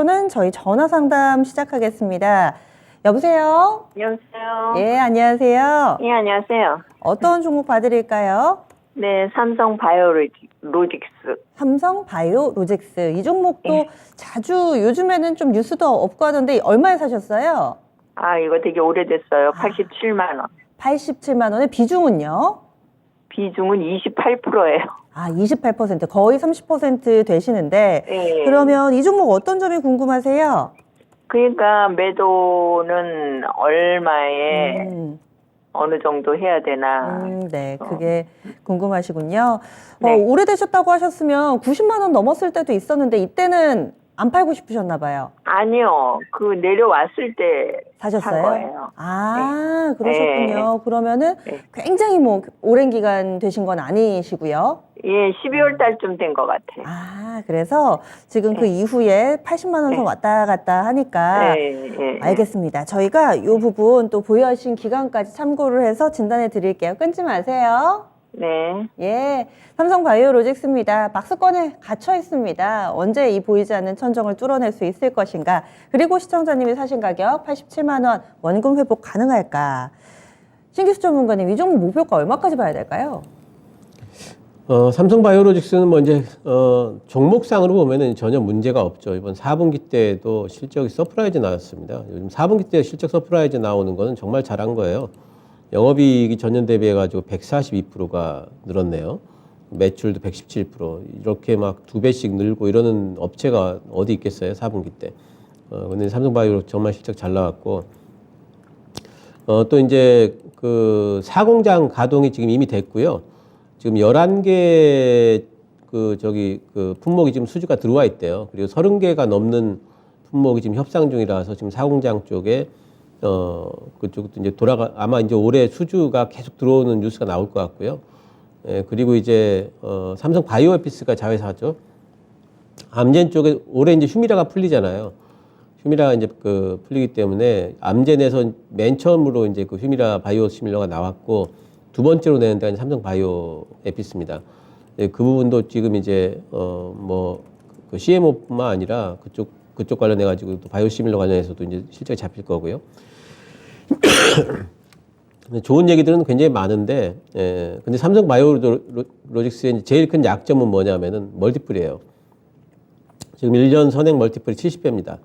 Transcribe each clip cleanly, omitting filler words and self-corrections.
번째로는 저희 전화 상담 시작하겠습니다. 여보세요? 여보세요? 예, 안녕하세요. 예, 안녕하세요. 어떤 종목 봐드릴까요? 네, 삼성 바이오로직스. 삼성 바이오로직스. 이 종목도 예. 자주 요즘에는 좀 뉴스도 없고 하던데 얼마에 사셨어요? 아, 이거 되게 오래됐어요. 87만 원. 87만 원의 비중은요? 비중은 28%예요. 아, 28%, 거의 30% 되시는데 예. 그러면 이 종목 어떤 점이 궁금하세요? 그러니까 매도는 얼마에 어느 정도 해야 되나. 네, 그게 궁금하시군요. 네. 오래되셨다고 하셨으면 90만 원 넘었을 때도 있었는데 이때는 안 팔고 싶으셨나 봐요. 아니요. 그 내려왔을 때 산 사셨어요? 거예요. 아, 그러셨군요. 그러면은 네. 굉장히 뭐 오랜 기간 되신 건 아니시고요. 예, 12월 달쯤 된 것 같아요. 아, 그래서 지금 그 이후에 80만 원 선 왔다 갔다 하니까 예. 알겠습니다. 저희가 이 부분 또 보유하신 기간까지 참고를 해서 진단해 드릴게요. 끊지 마세요. 네. 예, 삼성 바이오로직스입니다. 박스권에 갇혀 있습니다. 언제 이 보이지 않는 천정을 뚫어낼 수 있을 것인가? 그리고 시청자님이 사신 가격 87만 원 원금 회복 가능할까? 신기수 전문가님, 이 종목 목표가 얼마까지 봐야 될까요? 삼성 바이오로직스는 뭐 이제 종목상으로 보면은 전혀 문제가 없죠. 이번 4분기 때도 실적이 서프라이즈 나왔습니다. 요즘 4분기 때 실적 서프라이즈 나오는 거는 정말 잘한 거예요. 영업이익이 전년 대비해 가지고 142%가 늘었네요. 매출도 117%. 이렇게 막 2배씩 늘고 이러는 업체가 어디 있겠어요, 4분기 때. 근데 삼성바이오 정말 실적 잘 나왔고, 또 이제 그 사공장 가동이 지금 이미 됐고요. 지금 11개 그 품목이 지금 수주가 들어와 있대요. 그리고 30개가 넘는 품목이 지금 협상 중이라서 지금 사공장 쪽에 그쪽도 이제 아마 이제 올해 수주가 계속 들어오는 뉴스가 나올 것 같고요. 예, 그리고 이제 삼성 바이오에피스가 자회사죠. 암젠 쪽에 올해 이제 휴미라가 풀리잖아요. 휴미라가 이제 풀리기 때문에 암젠에서 맨 처음으로 이제 그 휴미라 바이오 시밀러가 나왔고 두 번째로 내는 데가 삼성 바이오에피스입니다. 예, 그 부분도 지금 이제 그 CMO뿐만 아니라 그쪽 관련해 가지고 또 바이오 시밀러 관련해서도 이제 실적이 잡힐 거고요. 좋은 얘기들은 굉장히 많은데, 근데 삼성 바이오로직스의 제일 큰 약점은 뭐냐면은 멀티플이에요. 지금 1년 선행 멀티플이 70배입니다.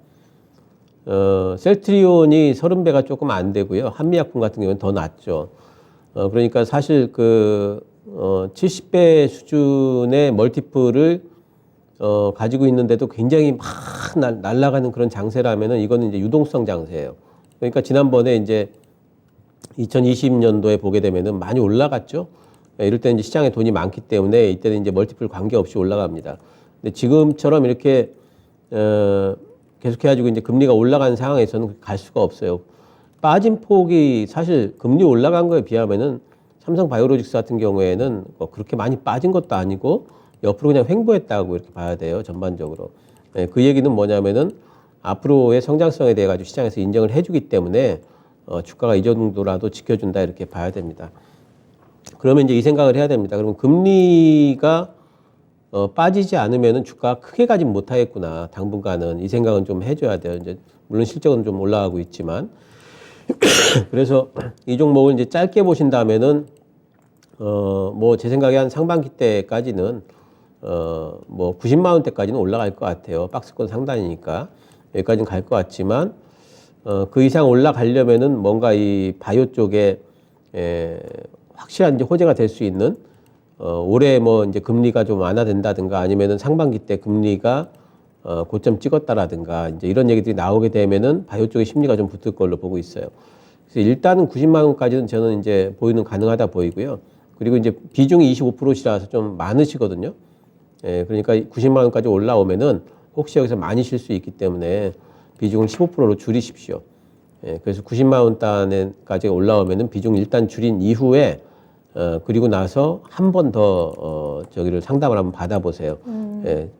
셀트리온이 30배가 조금 안 되고요. 한미약품 같은 경우는 더 낮죠. 그러니까 사실 70배 수준의 멀티플을 가지고 있는데도 굉장히 막 날아가는 그런 장세라면은 이거는 이제 유동성 장세예요. 그러니까 지난번에 이제 2020년도에 보게 되면은 많이 올라갔죠. 이럴 때는 이제 시장에 돈이 많기 때문에 이때는 이제 멀티플 관계없이 올라갑니다. 근데 지금처럼 이렇게 계속해가지고 이제 금리가 올라가는 상황에서는 갈 수가 없어요. 빠진 폭이 사실 금리 올라간 거에 비하면은 삼성 바이오로직스 같은 경우에는 그렇게 많이 빠진 것도 아니고 옆으로 그냥 횡보했다고 이렇게 봐야 돼요, 전반적으로. 그 얘기는 뭐냐면은 앞으로의 성장성에 대해 가지고 시장에서 인정을 해주기 때문에 주가가 이 정도라도 지켜준다 이렇게 봐야 됩니다. 그러면 이제 이 생각을 해야 됩니다. 그러면 금리가 빠지지 않으면은 주가가 크게 가진 못하겠구나, 당분간은. 이 생각은 좀 해줘야 돼요. 이제 물론 실적은 좀 올라가고 있지만. 그래서 이 종목을 이제 짧게 보신다면은 뭐 제 생각에 한 상반기 때까지는 뭐 90만 원대까지는 올라갈 것 같아요. 박스권 상단이니까 여기까지는 갈 것 같지만 그 이상 올라가려면은 뭔가 이 바이오 쪽에 확실한 이제 호재가 될 수 있는 올해 뭐 이제 금리가 좀 완화된다든가 아니면은 상반기 때 금리가 고점 찍었다라든가 이제 이런 얘기들이 나오게 되면은 바이오 쪽의 심리가 좀 붙을 걸로 보고 있어요. 그래서 일단은 90만 원까지는 저는 이제 보유는 가능하다 보이고요. 그리고 이제 비중이 25%시라서 좀 많으시거든요. 그러니까 90만 원까지 올라오면은 혹시 여기서 많이 쉴 수 있기 때문에 비중을 15%로 줄이십시오. 그래서 90만 원 단에까지 올라오면은 비중 일단 줄인 이후에 그리고 나서 한 번 더 저기를 상담을 한번 받아보세요.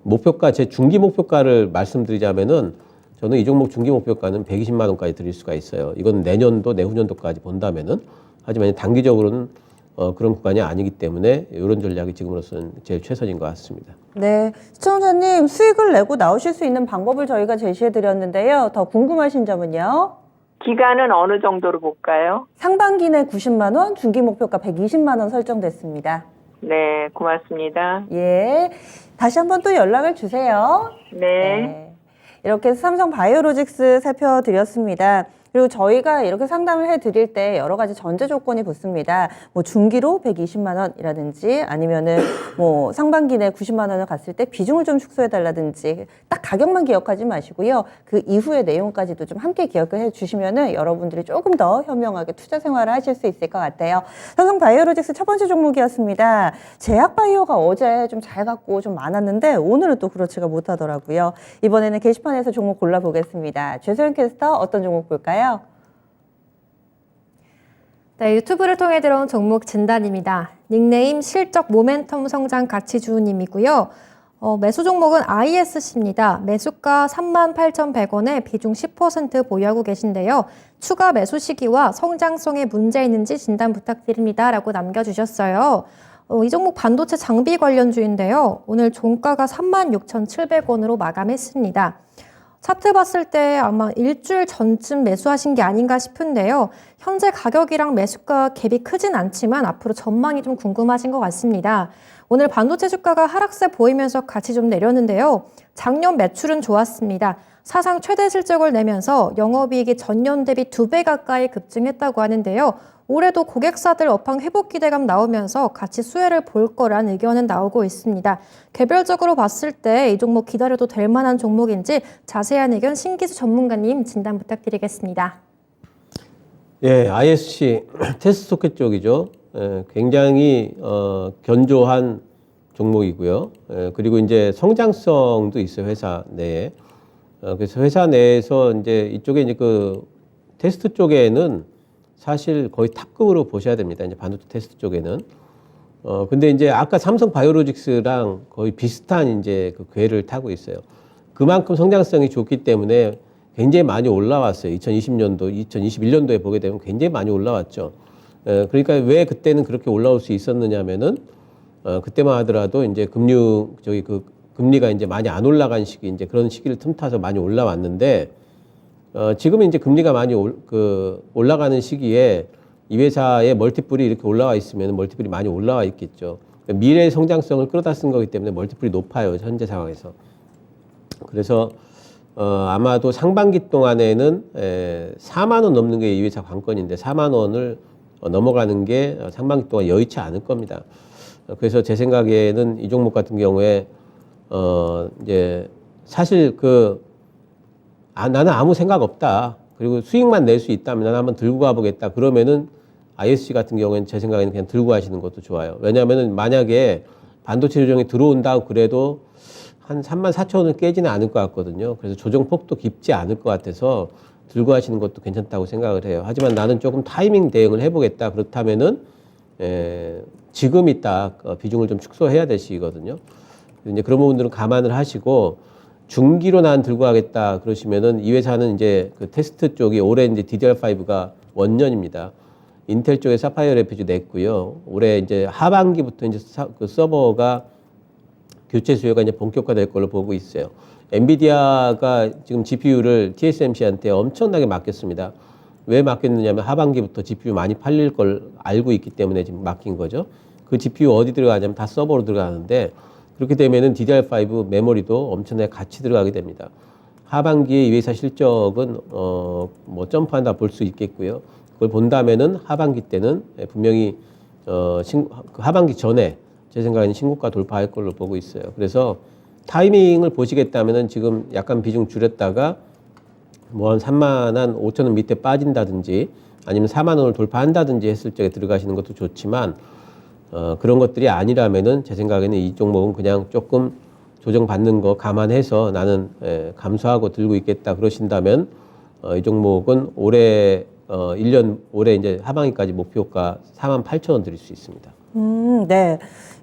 목표가 제 중기 목표가를 말씀드리자면은 저는 이 종목 중기 목표가는 120만 원까지 드릴 수가 있어요. 이건 내년도 내후년도까지 본다면은. 하지만 단기적으로는 그런 구간이 아니기 때문에 이런 전략이 지금으로서는 제일 최선인 것 같습니다. 네, 시청자님 수익을 내고 나오실 수 있는 방법을 저희가 제시해 드렸는데요. 더 궁금하신 점은요? 기간은 어느 정도로 볼까요? 상반기 내 90만 원, 중기 목표가 120만 원 설정됐습니다. 네, 고맙습니다. 예, 다시 한번 또 연락을 주세요. 네. 이렇게 해서 삼성 바이오로직스 살펴드렸습니다. 그리고 저희가 이렇게 상담을 해드릴 때 여러 가지 전제 조건이 붙습니다. 뭐 중기로 120만 원이라든지 아니면은 뭐 상반기 내 90만 원을 갔을 때 비중을 좀 축소해달라든지 딱 가격만 기억하지 마시고요. 그 이후의 내용까지도 좀 함께 기억을 해주시면은 여러분들이 조금 더 현명하게 투자 생활을 하실 수 있을 것 같아요. 삼성 바이오로직스 첫 번째 종목이었습니다. 제약바이오가 어제 좀 잘 갔고 좀 많았는데 오늘은 또 그렇지가 못하더라고요. 이번에는 게시판에서 종목 골라보겠습니다. 최소연 캐스터 어떤 종목 볼까요? 네, 유튜브를 통해 들어온 종목 진단입니다. 닉네임 실적 모멘텀 성장 가치주님이고요. 매수 종목은 ISC입니다. 매수가 38,100원에 비중 10% 보유하고 계신데요. 추가 매수 시기와 성장성에 문제 있는지 진단 부탁드립니다. 라고 남겨주셨어요. 이 종목 반도체 장비 관련주인데요. 오늘 종가가 36,700원으로 마감했습니다. 차트 봤을 때 아마 일주일 전쯤 매수하신 게 아닌가 싶은데요. 현재 가격이랑 매수가 갭이 크진 않지만 앞으로 전망이 좀 궁금하신 것 같습니다. 오늘 반도체 주가가 하락세 보이면서 같이 좀 내렸는데요. 작년 매출은 좋았습니다. 사상 최대 실적을 내면서 영업이익이 전년 대비 2배 가까이 급증했다고 하는데요. 올해도 고객사들 업황 회복 기대감 나오면서 같이 수혜를 볼 거란 의견은 나오고 있습니다. 개별적으로 봤을 때 이 종목 기다려도 될 만한 종목인지 자세한 의견 신기수 전문가님 진단 부탁드리겠습니다. 예, ISC 테스트 소켓 쪽이죠. 굉장히 견조한 종목이고요. 그리고 이제 성장성도 있어요, 회사 내에. 그래서 회사 내에서 이제 이쪽에 이제 그 테스트 쪽에는 사실 거의 탑급으로 보셔야 됩니다. 이제 반도체 테스트 쪽에는. 근데 이제 아까 삼성 바이오로직스랑 거의 비슷한 이제 그 궤를 타고 있어요. 그만큼 성장성이 좋기 때문에 굉장히 많이 올라왔어요. 2020년도, 2021년도에 보게 되면 굉장히 많이 올라왔죠. 그러니까 왜 그때는 그렇게 올라올 수 있었느냐면은, 그때만 하더라도 이제 금리가 이제 많이 안 올라간 시기, 이제 그런 시기를 틈타서 많이 올라왔는데, 지금은 이제 금리가 많이 올라가는 시기에 이 회사의 멀티플이 이렇게 올라와 있으면 멀티플이 많이 올라와 있겠죠. 미래의 성장성을 끌어다 쓴 거기 때문에 멀티플이 높아요, 현재 상황에서. 그래서 아마도 상반기 동안에는 4만 원 넘는 게 이 회사 관건인데 4만 원을 넘어가는 게 상반기 동안 여의치 않을 겁니다. 그래서 제 생각에는 이 종목 같은 경우에 이제 사실 나는 아무 생각 없다. 그리고 수익만 낼 수 있다면 나는 한번 들고 가보겠다. 그러면은 ISC 같은 경우에는 제 생각에는 그냥 들고 가시는 것도 좋아요. 왜냐하면은 만약에 반도체 조정이 들어온다고 그래도 한 34,000원을 깨지는 않을 것 같거든요. 그래서 조정폭도 깊지 않을 것 같아서 들고 가시는 것도 괜찮다고 생각을 해요. 하지만 나는 조금 타이밍 대응을 해보겠다. 그렇다면은 지금이 딱 비중을 좀 축소해야 될 시기거든요. 이제 그런 부분들은 감안을 하시고 중기로 난 들고 가겠다 그러시면은 이 회사는 이제 그 테스트 쪽이 올해 이제 DDR5가 원년입니다. 인텔 쪽에 사파이어 레피즈 냈고요. 올해 이제 하반기부터 이제 그 서버가 교체 수요가 이제 본격화될 걸로 보고 있어요. 엔비디아가 지금 GPU를 TSMC한테 엄청나게 맡겼습니다. 왜 맡겼느냐면 하반기부터 GPU 많이 팔릴 걸 알고 있기 때문에 지금 맡긴 거죠. 그 GPU 어디 들어가냐면 다 서버로 들어가는데 그렇게 되면은 DDR5 메모리도 엄청나게 같이 들어가게 됩니다. 하반기에 이 회사 실적은 뭐 점프한다 볼 수 있겠고요. 그걸 본다면은 하반기 때는 분명히 하반기 전에 제 생각에는 신고가 돌파할 걸로 보고 있어요. 그래서 타이밍을 보시겠다면은 지금 약간 비중 줄였다가 뭐 한 35,000원 밑에 빠진다든지 아니면 4만 원을 돌파한다든지 했을 적에 들어가시는 것도 좋지만 그런 것들이 아니라면은 제 생각에는 이 종목은 그냥 조금 조정받는 거 감안해서 나는 감수하고 들고 있겠다 그러신다면 이 종목은 올해 1년 올해 이제 하반기까지 목표가 48,000원 드릴 수 있습니다. 네.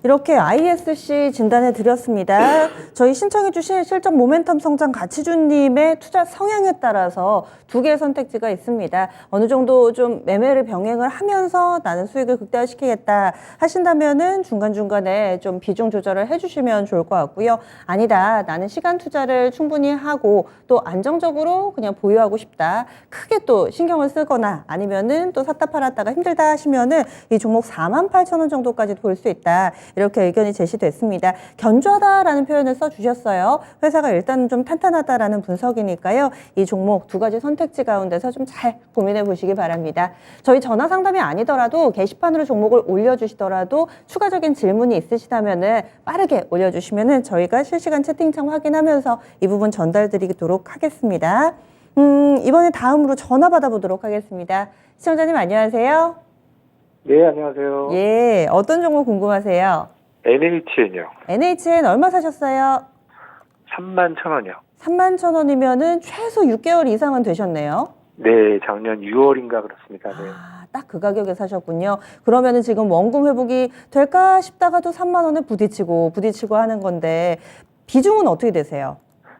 이렇게 ISC 진단해 드렸습니다. 저희 신청해 주신 실적 모멘텀 성장 가치주님의 투자 성향에 따라서 두 개의 선택지가 있습니다. 어느 정도 좀 매매를 병행을 하면서 나는 수익을 극대화시키겠다 하신다면은 중간중간에 좀 비중 조절을 해주시면 좋을 것 같고요. 아니다. 나는 시간 투자를 충분히 하고 또 안정적으로 그냥 보유하고 싶다. 크게 또 신경을 쓰거나 아니면은 또 샀다 팔았다가 힘들다 하시면은 이 종목 48,000원 정도까지 볼 수 있다. 이렇게 의견이 제시됐습니다. 견조하다라는 표현을 써주셨어요. 회사가 일단 좀 탄탄하다라는 분석이니까요. 이 종목 두 가지 선택지 가운데서 좀 잘 고민해 보시기 바랍니다. 저희 전화 상담이 아니더라도 게시판으로 종목을 올려주시더라도 추가적인 질문이 있으시다면은 빠르게 올려주시면은 저희가 실시간 채팅창 확인하면서 이 부분 전달드리도록 하겠습니다. 이번에 다음으로 전화 받아보도록 하겠습니다. 시청자님 안녕하세요. 네, 안녕하세요. 예, 어떤 종목 궁금하세요? NHN이요. NHN 얼마 사셨어요? 31,000원이요. 31,000원이면은 최소 6개월 이상은 되셨네요. 네, 작년 6월인가 그렇습니다. 네. 아, 딱 그 가격에 사셨군요. 그러면은 지금 원금 회복이 될까 싶다가도 3만 원에 부딪히고 하는 건데 비중은 어떻게 되세요?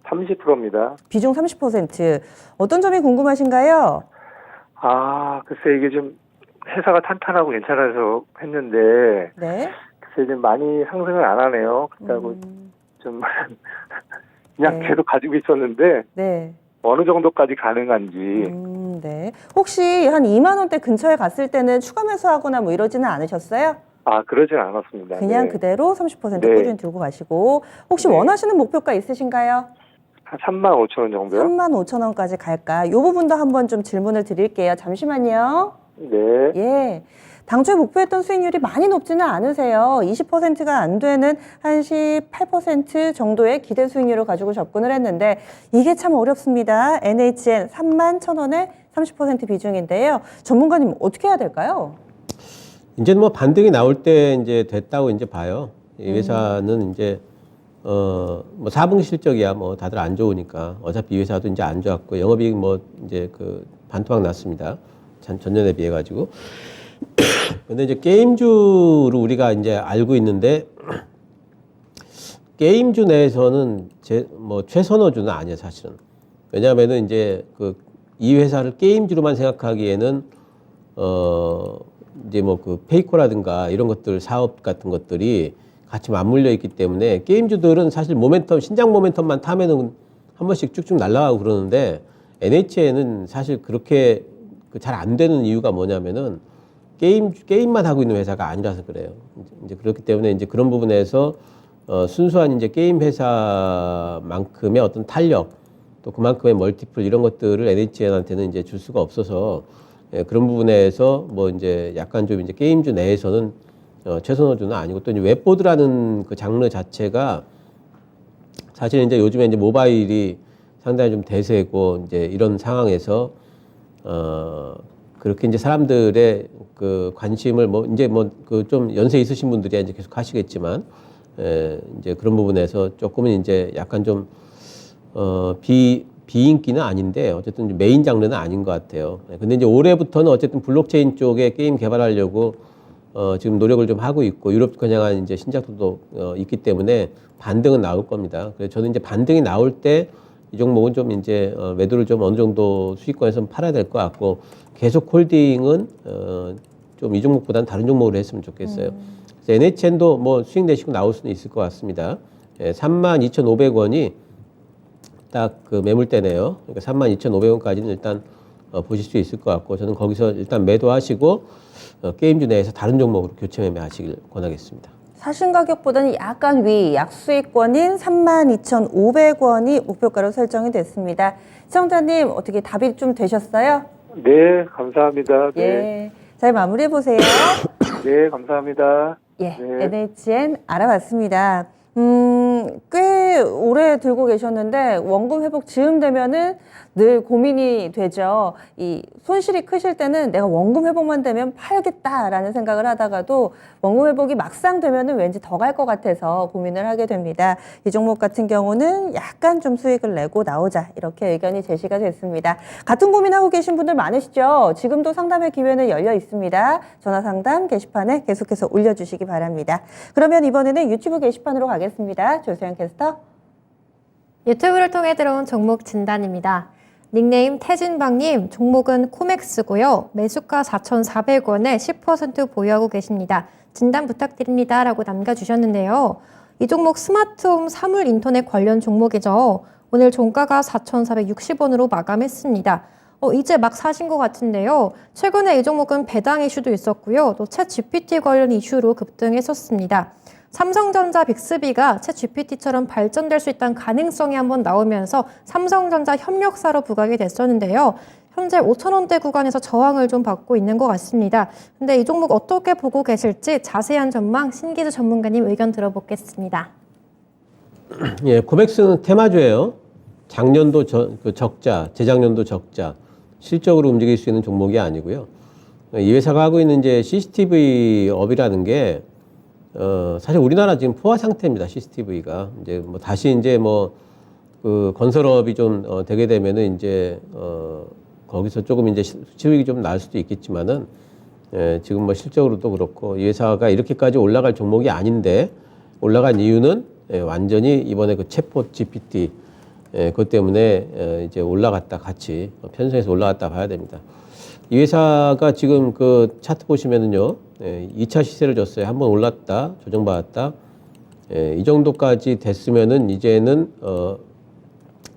30%입니다. 비중 30%. 어떤 점이 궁금하신가요? 글쎄 이게 좀 회사가 탄탄하고 괜찮아서 했는데 네. 글쎄 좀 많이 상승을 안 하네요. 그렇다고 좀 그냥 네. 계속 가지고 있었는데 네. 어느 정도까지 가능한지. 네. 혹시 한 2만 원대 근처에 갔을 때는 추가 매수하거나 뭐 이러지는 않으셨어요? 그러진 않았습니다. 그냥 네. 그대로 30% 네. 꾸준히 들고 가시고 혹시 네. 원하시는 목표가 있으신가요? 한 35,000원 정도요? 35,000원까지 갈까? 이 부분도 한번 좀 질문을 드릴게요. 잠시만요. 네. 예. 당초에 목표했던 수익률이 많이 높지는 않으세요. 20%가 안 되는 한 18% 정도의 기대 수익률을 가지고 접근을 했는데 이게 참 어렵습니다. NHN 31,000원에 30% 비중인데요. 전문가님 어떻게 해야 될까요? 이제는 뭐 반등이 나올 때 이제 됐다고 이제 봐요. 이 회사는 이제 뭐 4분기 실적이야 뭐 다들 안 좋으니까 어차피 이 회사도 이제 안 좋았고 영업이익 뭐 이제 그 반토막 났습니다. 전년에 비해 가지고. 근데 이제 게임주로 우리가 이제 알고 있는데 게임주 내에서는 뭐 최선호주는 아니에요, 사실은. 왜냐하면은 이제 이 회사를 게임주로만 생각하기에는 이제 뭐 그 페이코라든가 이런 것들 사업 같은 것들이 같이 맞물려 있기 때문에 게임주들은 사실 신장 모멘텀만 타면은 한 번씩 쭉쭉 날아가고 그러는데 NHN은 사실 그렇게 잘 안 되는 이유가 뭐냐면은 게임만 하고 있는 회사가 아니라서 그래요. 이제 그렇기 때문에 이제 그런 부분에서 순수한 이제 게임 회사만큼의 어떤 탄력 또 그만큼의 멀티플 이런 것들을 NHN한테는 이제 줄 수가 없어서 그런 부분에서 뭐 이제 약간 좀 이제 게임주 내에서는 최선호주는 아니고 또 이제 웹보드라는 그 장르 자체가 사실 이제 요즘에 이제 모바일이 상당히 좀 대세고 이제 이런 상황에서 그렇게 이제 사람들의 그 관심을 뭐 이제 뭐 그 좀 연세 있으신 분들이 이제 계속 하시겠지만 이제 그런 부분에서 조금은 이제 약간 좀 비인기는 아닌데 어쨌든 이제 메인 장르는 아닌 것 같아요. 근데 이제 올해부터는 어쨌든 블록체인 쪽에 게임 개발하려고 지금 노력을 좀 하고 있고 유럽 겨냥한 이제 신작도 있기 때문에 반등은 나올 겁니다. 그래서 저는 이제 반등이 나올 때 이 종목은 좀 이제 매도를 좀 어느 정도 수익권에서 팔아야 될 것 같고 계속 홀딩은 좀 이 종목보다는 다른 종목으로 했으면 좋겠어요. 그래서 NHN도 뭐 수익 내시고 나올 수는 있을 것 같습니다. 32,500원이 딱 그 매물대네요. 그러니까 32,500원까지는 일단 보실 수 있을 것 같고 저는 거기서 일단 매도하시고 게임주 내에서 다른 종목으로 교체 매매하시길 권하겠습니다. 사신 가격보다는 약간 위 약수익권인 32,500원이 목표가로 설정이 됐습니다. 시청자님 어떻게 답이 좀 되셨어요? 네, 감사합니다. 네. 예. 잘 마무리해 보세요. 네, 감사합니다. 예, 네. NHN 알아봤습니다. 꽤 오래 들고 계셨는데 원금 회복 즈음 되면은 늘 고민이 되죠. 이 손실이 크실 때는 내가 원금 회복만 되면 팔겠다라는 생각을 하다가도 원금 회복이 막상 되면은 왠지 더 갈 것 같아서 고민을 하게 됩니다. 이 종목 같은 경우는 약간 좀 수익을 내고 나오자 이렇게 의견이 제시가 됐습니다. 같은 고민하고 계신 분들 많으시죠? 지금도 상담의 기회는 열려 있습니다. 전화 상담 게시판에 계속해서 올려주시기 바랍니다. 그러면 이번에는 유튜브 게시판으로 가겠습니다. 조세현 캐스터. 유튜브를 통해 들어온 종목 진단입니다. 닉네임 태진방님, 종목은 코맥스고요. 매수가 4,400원에 10% 보유하고 계십니다. 진단 부탁드립니다. 라고 남겨주셨는데요. 이 종목 스마트홈 사물 인터넷 관련 종목이죠. 오늘 종가가 4,460원으로 마감했습니다. 이제 막 사신 것 같은데요. 최근에 이 종목은 배당 이슈도 있었고요. 또 챗 GPT 관련 이슈로 급등했었습니다. 삼성전자 빅스비가 챗 GPT처럼 발전될 수 있다는 가능성이 한번 나오면서 삼성전자 협력사로 부각이 됐었는데요. 현재 5,000원대 구간에서 저항을 좀 받고 있는 것 같습니다. 근데 이 종목 어떻게 보고 계실지 자세한 전망 신기주 전문가님 의견 들어보겠습니다. 예, 코맥스는 테마주예요. 작년도 적자, 재작년도 적자, 실적으로 움직일 수 있는 종목이 아니고요. 이 회사가 하고 있는 이제 CCTV 업이라는 게 사실 우리나라 지금 포화 상태입니다. CCTV가 이제 뭐 다시 이제 그 건설업이 좀 되게 되면은 이제 거기서 조금 이제 수익이 좀 날 수도 있겠지만은 지금 뭐 실적으로도 그렇고 이 회사가 이렇게까지 올라갈 종목이 아닌데 올라간 이유는 완전히 이번에 그 챗봇 GPT 그것 때문에 이제 올라갔다 같이 편성해서 올라갔다 봐야 됩니다. 이 회사가 지금 그 차트 보시면은요, 2차 시세를 줬어요. 한번 올랐다, 조정받았다. 이 정도까지 됐으면은 이제는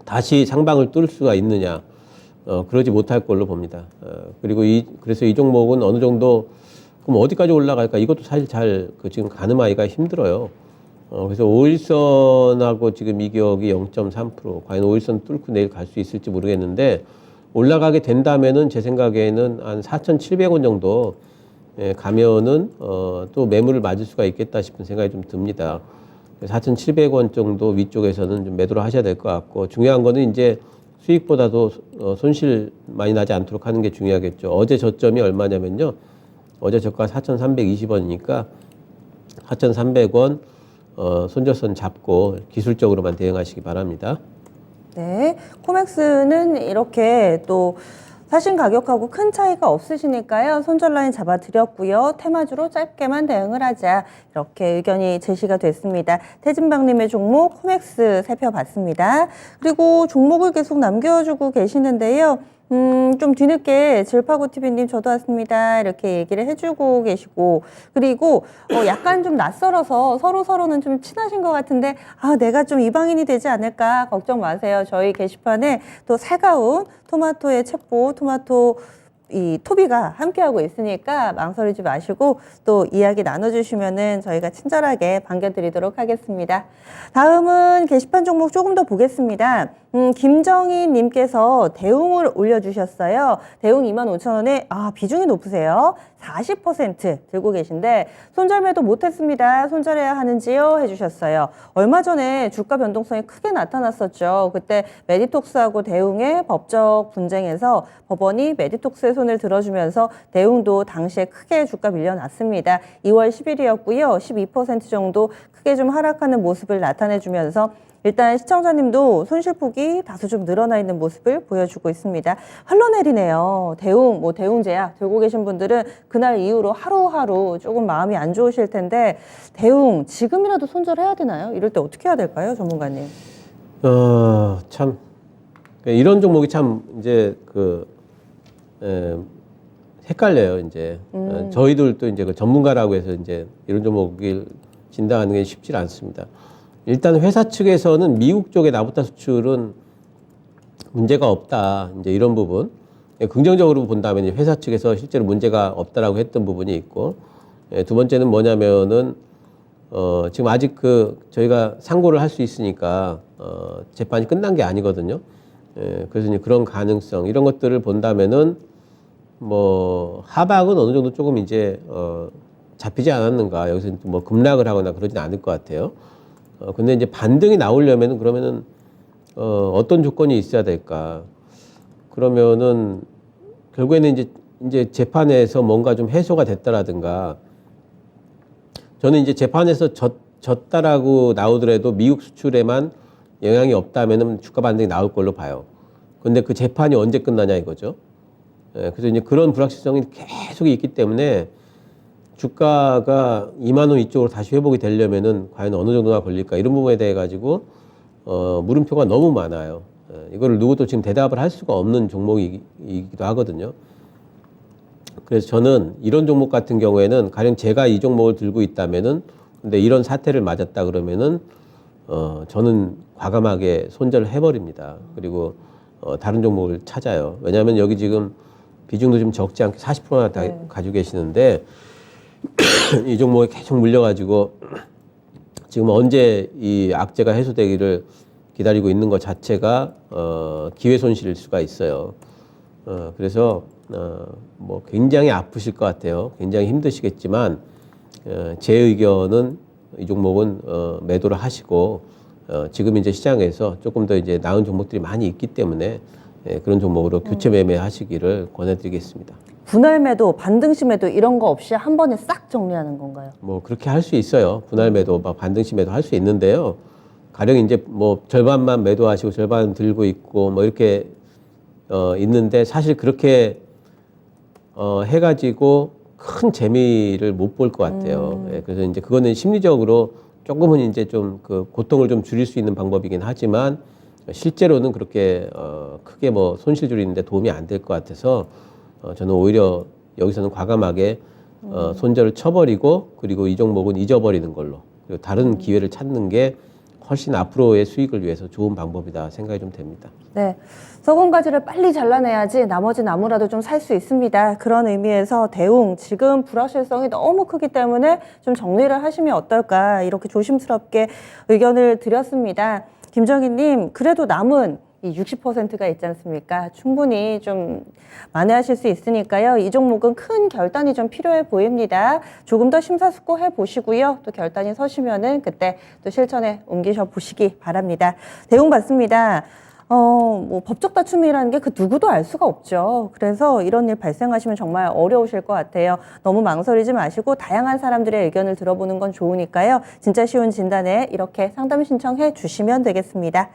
다시 상방을 뚫을 수가 있느냐, 그러지 못할 걸로 봅니다. 그리고 그래서 이 종목은 어느 정도 그럼 어디까지 올라갈까? 이것도 사실 잘 지금 가늠하기가 힘들어요. 그래서 5일선하고 지금 이격이 0.3%. 과연 5일선 뚫고 내일 갈 수 있을지 모르겠는데 올라가게 된다면은 제 생각에는 한 4,700원 정도 가면은 또 매물을 맞을 수가 있겠다 싶은 생각이 좀 듭니다. 4,700원 정도 위쪽에서는 좀 매도를 하셔야 될 것 같고 중요한 거는 이제 수익보다도 손실 많이 나지 않도록 하는 게 중요하겠죠. 어제 저점이 얼마냐면요. 어제 저가 4,320원이니까 4,300원 손절선 잡고 기술적으로만 대응하시기 바랍니다. 네, 코맥스는 이렇게 또 사신 가격하고 큰 차이가 없으시니까요. 손절 라인 잡아드렸고요. 테마주로 짧게만 대응을 하자. 이렇게 의견이 제시가 됐습니다. 태진방님의 종목 코맥스 살펴봤습니다. 그리고 종목을 계속 남겨주고 계시는데요. 좀 뒤늦게 질파고TV님 저도 왔습니다. 이렇게 얘기를 해주고 계시고 그리고 약간 좀 낯설어서 서로는 좀 친하신 것 같은데 내가 좀 이방인이 되지 않을까 걱정 마세요. 저희 게시판에 또 살가운 토마토의 챗보, 토마토 이 토비가 함께하고 있으니까 망설이지 마시고 또 이야기 나눠주시면은 저희가 친절하게 반겨드리도록 하겠습니다. 다음은 게시판 종목 조금 더 보겠습니다. 김정희 님께서 대웅을 올려주셨어요. 대웅 25,000원에 비중이 높으세요. 40% 들고 계신데 손절매도 못했습니다. 손절해야 하는지요? 해주셨어요. 얼마 전에 주가 변동성이 크게 나타났었죠. 그때 메디톡스하고 대웅의 법적 분쟁에서 법원이 메디톡스의 손을 들어주면서 대웅도 당시에 크게 주가 밀려났습니다. 2월 10일이었고요. 12% 정도 크게 좀 하락하는 모습을 나타내주면서 일단 시청자님도 손실폭이 다소 좀 늘어나 있는 모습을 보여주고 있습니다. 흘러내리네요. 대웅, 대웅제약 들고 계신 분들은 그날 이후로 하루하루 조금 마음이 안 좋으실 텐데 대웅 지금이라도 손절해야 되나요? 이럴 때 어떻게 해야 될까요, 전문가님? 참 이런 종목이 참 이제 헷갈려요. 이제 저희들도 이제 그 전문가라고 해서 이제 이런 종목을 진단하는 게 쉽지 않습니다. 일단 회사 측에서는 미국 쪽의 나프타 수출은 문제가 없다. 이제 이런 부분. 긍정적으로 본다면 회사 측에서 실제로 문제가 없다라고 했던 부분이 있고, 두 번째는 뭐냐면은, 지금 아직 저희가 상고를 할 수 있으니까, 재판이 끝난 게 아니거든요. 그래서 이제 그런 가능성, 이런 것들을 본다면은, 하방은 어느 정도 조금 이제, 잡히지 않았는가. 여기서 뭐 급락을 하거나 그러진 않을 것 같아요. 근데 이제 반등이 나오려면은 그러면은 어떤 조건이 있어야 될까? 그러면은 결국에는 이제 재판에서 뭔가 좀 해소가 됐다라든가, 저는 이제 재판에서 졌다라고 나오더라도 미국 수출에만 영향이 없다면은 주가 반등이 나올 걸로 봐요. 근데 그 재판이 언제 끝나냐 이거죠. 예, 그래서 이제 그런 불확실성이 계속 있기 때문에 주가가 2만 원 이쪽으로 다시 회복이 되려면은 과연 어느 정도가 걸릴까, 이런 부분에 대해 가지고 물음표가 너무 많아요. 예, 이거를 누구도 지금 대답을 할 수가 없는 종목이기도 하거든요. 그래서 저는 이런 종목 같은 경우에는 가령 제가 이 종목을 들고 있다면은, 근데 이런 사태를 맞았다 그러면은 저는 과감하게 손절을 해버립니다. 그리고 다른 종목을 찾아요. 왜냐하면 여기 지금 비중도 좀 적지 않게 40%나 다 가지고 계시는데 이 종목에 계속 물려가지고 지금 언제 이 악재가 해소되기를 기다리고 있는 것 자체가 기회 손실일 수가 있어요. 그래서 뭐 굉장히 아프실 것 같아요. 굉장히 힘드시겠지만 제 의견은 이 종목은 매도를 하시고 지금 이제 시장에서 조금 더 이제 나은 종목들이 많이 있기 때문에 그런 종목으로 교체 매매하시기를 권해드리겠습니다. 분할 매도, 반등시 매도 이런 거 없이 한 번에 싹 정리하는 건가요? 뭐 그렇게 할 수 있어요. 분할 매도, 반등시 매도 할 수 있는데요. 가령 이제 뭐 절반만 매도하시고 절반 들고 있고 뭐 이렇게 있는데, 사실 그렇게 해가지고 큰 재미를 못 볼 것 같아요. 예, 그래서 이제 그거는 심리적으로 조금은 이제 좀 그 고통을 좀 줄일 수 있는 방법이긴 하지만 실제로는 그렇게 크게 뭐 손실 줄이는데 도움이 안 될 것 같아서 저는 오히려 여기서는 과감하게 손절을 쳐버리고, 그리고 이 종목은 잊어버리는 걸로, 그리고 다른 기회를 찾는 게 훨씬 앞으로의 수익을 위해서 좋은 방법이다 생각이 좀 됩니다. 네, 썩은 가지를 빨리 잘라내야지 나머지 나무라도 좀 살 수 있습니다. 그런 의미에서 대웅 지금 불확실성이 너무 크기 때문에 좀 정리를 하시면 어떨까, 이렇게 조심스럽게 의견을 드렸습니다. 김정희님, 그래도 남은 이 60%가 있지 않습니까? 충분히 좀 만회하실 수 있으니까요. 이 종목은 큰 결단이 좀 필요해 보입니다. 조금 더 심사숙고해 보시고요. 또 결단이 서시면은 그때 또 실천에 옮기셔 보시기 바랍니다. 대응 받습니다. 뭐 법적 다툼이라는 게 그 누구도 알 수가 없죠. 그래서 이런 일 발생하시면 정말 어려우실 것 같아요. 너무 망설이지 마시고 다양한 사람들의 의견을 들어보는 건 좋으니까요. 진짜 쉬운 진단에 이렇게 상담 신청해 주시면 되겠습니다.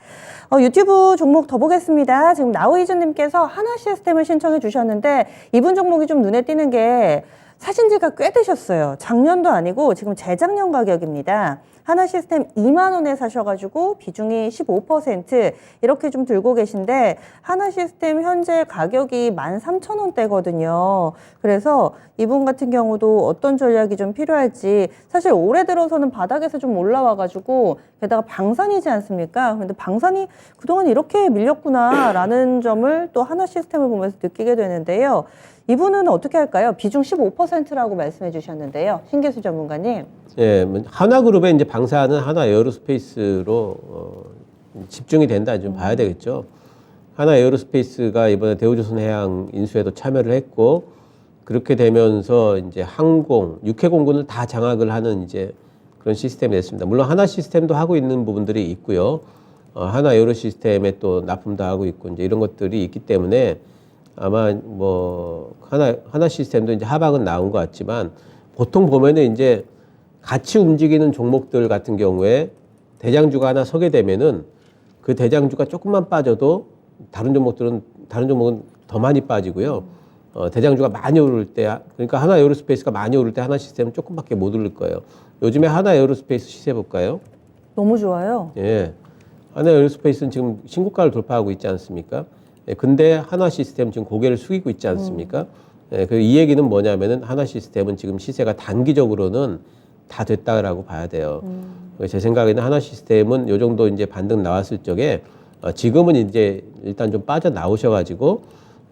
유튜브 종목 더 보겠습니다. 지금 나우이즈님께서 하나 시스템을 신청해 주셨는데 이분 종목이 좀 눈에 띄는 게 사신지가 꽤 되셨어요. 작년도 아니고 지금 재작년 가격입니다. 하나 시스템 2만 원에 사셔가지고 비중이 15% 이렇게 좀 들고 계신데, 하나 시스템 현재 가격이 13,000원대거든요. 그래서 이분 같은 경우도 어떤 전략이 좀 필요할지, 사실 올해 들어서는 바닥에서 좀 올라와가지고 게다가 방산이지 않습니까? 그런데 방산이 그동안 이렇게 밀렸구나라는 점을 또 하나 시스템을 보면서 느끼게 되는데요. 이분은 어떻게 할까요? 비중 15%라고 말씀해 주셨는데요. 신기수 전문가님. 예, 하나그룹의 이제 방사는 하나 에어로스페이스로 집중이 된다 좀 봐야 되겠죠. 하나 에어로스페이스가 이번에 대우조선해양 인수에도 참여를 했고, 그렇게 되면서 이제 항공, 육해공군을 다 장악을 하는 이제 그런 시스템이 됐습니다. 물론 하나 시스템도 하고 있는 부분들이 있고요. 하나 에어로 시스템에 또 납품도 하고 있고 이제 이런 것들이 있기 때문에 아마 뭐 하나 시스템도 이제 하방은 나온 것 같지만, 보통 보면은 이제 같이 움직이는 종목들 같은 경우에 대장주가 하나 서게 되면은 그 대장주가 조금만 빠져도 다른 종목은 더 많이 빠지고요. 대장주가 많이 오를 때, 그러니까 하나 에어로스페이스가 많이 오를 때 하나 시스템은 조금밖에 못 오를 거예요. 요즘에 하나 에어로스페이스 시세 볼까요? 너무 좋아요. 예. 하나 에어로스페이스는 지금 신고가를 돌파하고 있지 않습니까? 예, 근데 하나 시스템 지금 고개를 숙이고 있지 않습니까? 예, 이 얘기는 뭐냐면은 하나 시스템은 지금 시세가 단기적으로는 다 됐다라고 봐야 돼요. 제 생각에는 하나 시스템은 요 정도 이제 반등 나왔을 적에 지금은 이제 일단 좀 빠져 나오셔가지고,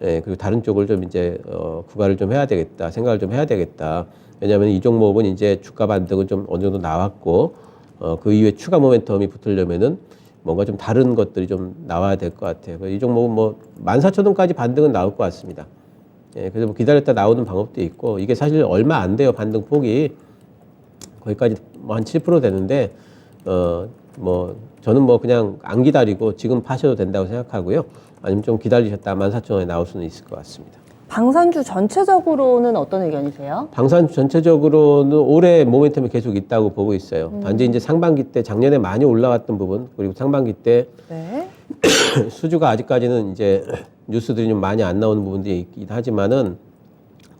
예, 그리고 다른 쪽을 좀 이제 구가를 좀 해야 되겠다, 생각을 좀 해야 되겠다. 왜냐하면 이 종목은 이제 주가 반등은 좀 어느 정도 나왔고, 그 이후에 추가 모멘텀이 붙으려면은 뭔가 좀 다른 것들이 좀 나와야 될 것 같아요. 이 종목은 뭐 14,000원까지 반등은 나올 것 같습니다. 예, 그래서 뭐 기다렸다 나오는 방법도 있고, 이게 사실 얼마 안 돼요. 반등 폭이 거기까지 뭐 한 7% 되는데 뭐 저는 뭐 그냥 안 기다리고 지금 파셔도 된다고 생각하고요. 아니면 좀 기다리셨다 14,000원에 나올 수는 있을 것 같습니다. 방산주 전체적으로는 어떤 의견이세요? 방산주 전체적으로는 올해 모멘텀이 계속 있다고 보고 있어요. 단지 이제 상반기 때 작년에 많이 올라왔던 부분 그리고 상반기 때 네. 수주가 아직까지는 이제 뉴스들이 좀 많이 안 나오는 부분들이 있긴 하지만은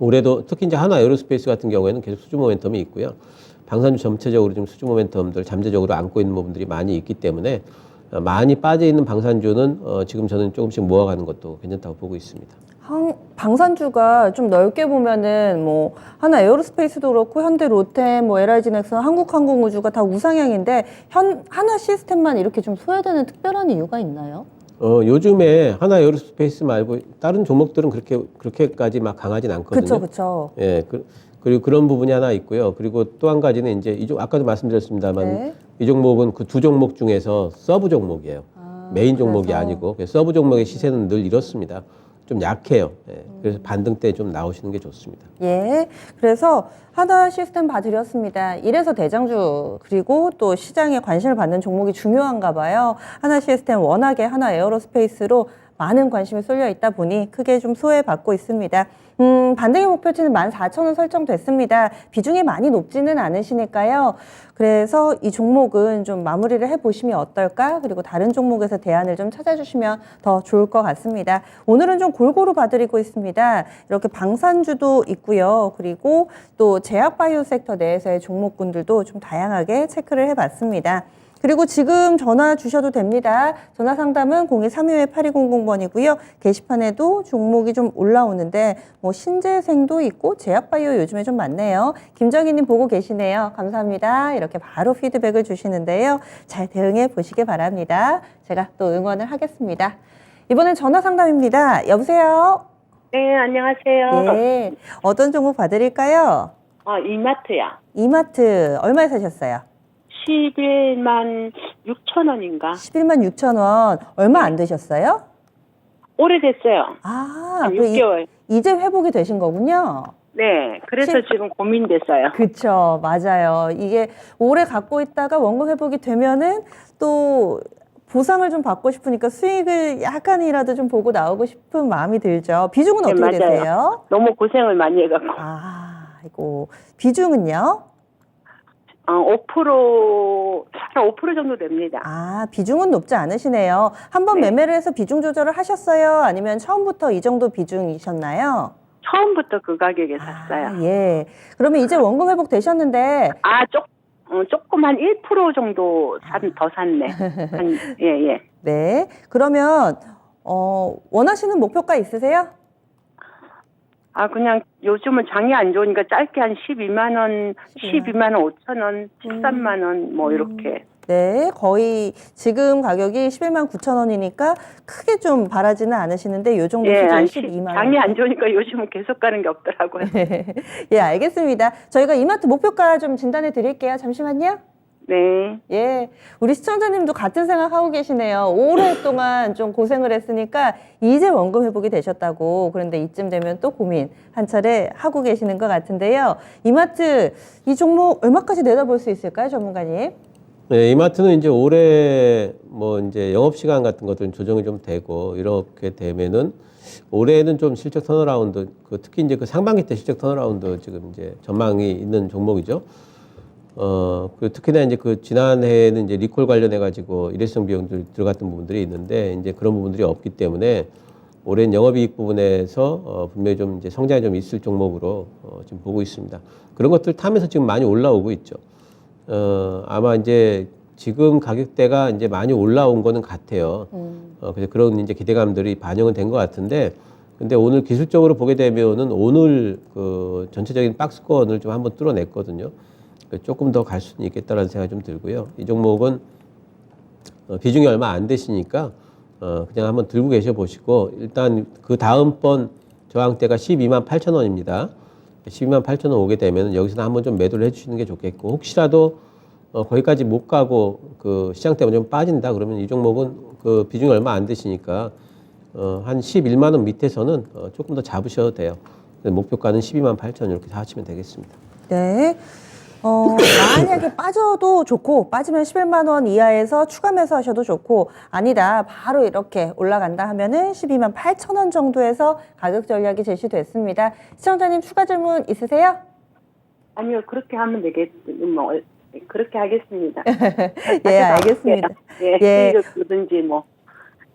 올해도 특히 이제 하나 에어로스페이스 같은 경우에는 계속 수주 모멘텀이 있고요. 방산주 전체적으로 좀 수주 모멘텀들 잠재적으로 안고 있는 부분들이 많이 있기 때문에 많이 빠져 있는 방산주는 지금 저는 조금씩 모아가는 것도 괜찮다고 보고 있습니다. 방산주가 좀 넓게 보면은 뭐 하나 에어로스페이스도 그렇고 현대 로템, 뭐 LI진엑스, 한국항공우주가 다 우상향인데 하나 시스템만 이렇게 좀 소외되는 특별한 이유가 있나요? 요즘에 하나 에어로스페이스 말고 다른 종목들은 그렇게까지 막 강하진 않거든요. 그렇죠. 예, 그리고 그런 부분이 하나 있고요. 그리고 또 한 가지는 이제 아까도 말씀드렸습니다만 네. 이 종목은 그 두 종목 중에서 서브 종목이에요. 메인 종목이 그래서. 아니고 그래서 서브 종목의 시세는 늘 이렇습니다. 좀 약해요. 예, 그래서 반등 때 좀 나오시는 게 좋습니다. 예, 그래서 하나 시스템 봐드렸습니다. 이래서 대장주 그리고 또 시장에 관심을 받는 종목이 중요한가 봐요. 하나 시스템 워낙에 하나 에어로스페이스로 많은 관심이 쏠려 있다 보니 크게 좀 소외받고 있습니다. 반등의 목표치는 14,000원 설정됐습니다. 비중이 많이 높지는 않으시니까요. 그래서 이 종목은 좀 마무리를 해보시면 어떨까? 그리고 다른 종목에서 대안을 좀 찾아주시면 더 좋을 것 같습니다. 오늘은 좀 골고루 봐드리고 있습니다. 이렇게 방산주도 있고요. 그리고 또 제약바이오 섹터 내에서의 종목군들도 좀 다양하게 체크를 해봤습니다. 그리고 지금 전화 주셔도 됩니다. 전화 상담은 02-325-8200번이고요. 게시판에도 종목이 좀 올라오는데 뭐 신재생도 있고 제약바이오 요즘에 좀 많네요. 김정희님 보고 계시네요. 감사합니다. 이렇게 바로 피드백을 주시는데요. 잘 대응해 보시기 바랍니다. 제가 또 응원을 하겠습니다. 이번엔 전화 상담입니다. 여보세요? 네, 안녕하세요. 네. 어떤 종목 봐드릴까요? 이마트야. 이마트 얼마에 사셨어요? 11만 6천 원인가? 11만 6천 원. 얼마 안 되셨어요? 오래됐어요. 아, 한 그 6개월. 이제 회복이 되신 거군요. 네, 그래서 실- 지금 고민됐어요. 그쵸, 맞아요. 이게 오래 갖고 있다가 원금 회복이 되면은 또 보상을 좀 받고 싶으니까 수익을 약간이라도 좀 보고 나오고 싶은 마음이 들죠. 비중은 네, 어떻게 맞아요. 되세요? 너무 고생을 많이 해갖고. 이거 비중은요? 5%, 한 5% 정도 됩니다. 비중은 높지 않으시네요. 한번 네. 매매를 해서 비중 조절을 하셨어요? 아니면 처음부터 이 정도 비중이셨나요? 처음부터 그 가격에 샀어요. 예. 그러면 이제 원금 회복 되셨는데 조금 한 1% 정도 더 샀네. 예. 네. 그러면 원하시는 목표가 있으세요? 그냥 요즘은 장이 안 좋으니까 짧게 한 12만 원, 12만 원 5천 원, 13만 원 뭐 이렇게. 네. 거의 지금 가격이 11만 9천 원이니까 크게 좀 바라지는 않으시는데 요 정도 수준 12만 원. 장이 안 좋으니까 요즘은 계속 가는 게 없더라고요. 예, 알겠습니다. 저희가 이마트 목표가 좀 진단해 드릴게요. 잠시만요. 네. 예, 우리 시청자님도 같은 생각하고 계시네요. 오랫동안 좀 고생을 했으니까 이제 원금 회복이 되셨다고. 그런데 이쯤 되면 또 고민 한 차례 하고 계시는 것 같은데요. 이마트 이 종목 얼마까지 내다볼 수 있을까요, 전문가님? 네, 이마트는 이제 올해 뭐 이제 영업 시간 같은 것들은 조정이 좀 되고 이렇게 되면은 올해는 좀 실적 턴어라운드, 특히 이제 그 상반기 때 실적 턴어라운드 지금 이제 전망이 있는 종목이죠. 그 특히나 이제 그 지난해에는 이제 리콜 관련해 가지고 일회성 비용들 들어갔던 부분들이 있는데 이제 그런 부분들이 없기 때문에 올해는 영업이익 부분에서 분명히 좀 이제 성장이 좀 있을 종목으로 지금 보고 있습니다. 그런 것들 타면서 지금 많이 올라오고 있죠. 아마 이제 지금 가격대가 이제 많이 올라온 거는 같아요. 그래서 그런 이제 기대감들이 반영은 된 것 같은데, 근데 오늘 기술적으로 보게 되면은 오늘 그 전체적인 박스권을 좀 한번 뚫어냈거든요. 조금 더 갈 수는 있겠다라는 생각이 좀 들고요. 이 종목은 비중이 얼마 안 되시니까 그냥 한번 들고 계셔 보시고, 일단 그 다음번 저항대가 12만 8천 원입니다. 12만 8천 원 오게 되면 여기서 한번 좀 매도를 해주시는 게 좋겠고, 혹시라도 거기까지 못 가고 그 시장 때문에 좀 빠진다 그러면 이 종목은 그 비중이 얼마 안 되시니까 한 11만 원 밑에서는 조금 더 잡으셔도 돼요. 목표가는 12만 8천 원 이렇게 하시면 되겠습니다. 네. 만약에 빠져도 좋고 빠지면 11만 원 이하에서 추가 매수하셔도 좋고 아니다 바로 이렇게 올라간다 하면은 12만 8천 원 정도에서 가격 전략이 제시됐습니다. 시청자님 추가 질문 있으세요? 아니요, 그렇게 하면 뭐 그렇게 하겠습니다. 예, 알겠습니다. 예, 예. 수익을 뭐.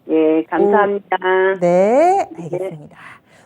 예, 감사합니다. 네, 알겠습니다.